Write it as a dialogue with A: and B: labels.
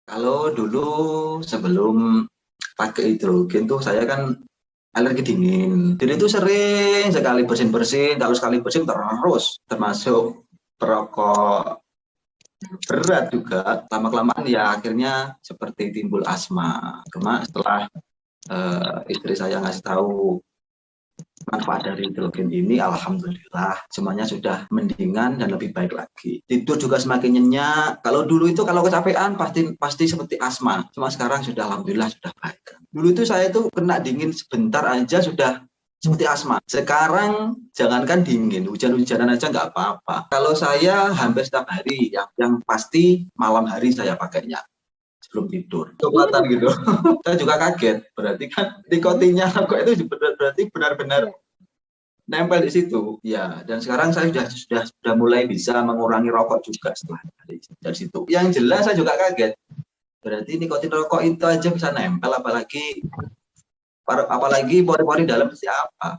A: Kalau dulu sebelum pakai hidrogen tuh saya kan alergi dingin. Jadi itu sering sekali bersin-bersin, kalau sekali bersin terus, termasuk perokok berat juga. Lama-kelamaan ya akhirnya seperti timbul asma. Cuma setelah istri saya ngasih tahu manfaat dari hidrogen ini, alhamdulillah semuanya sudah mendingan dan lebih baik lagi. Tidur juga semakin nyenyak. Kalau dulu itu kalau kecapean pasti seperti asma. Cuma sekarang sudah alhamdulillah sudah baik. Dulu itu saya itu kena dingin sebentar aja sudah seperti asma. Sekarang jangankan dingin, hujan-hujanan aja nggak apa-apa. Kalau saya hampir setiap hari, yang pasti malam hari saya pakainya sebelum tidur. Kekuatan gitu. Saya juga kaget. Berarti kan nikotinnya rokok itu berarti benar-benar nempel di situ. Ya, dan sekarang saya sudah mulai bisa mengurangi rokok juga setelah dari situ. Yang jelas saya juga kaget. Berarti nikotin rokok itu aja bisa nempel, apalagi pori-pori dalam siapa?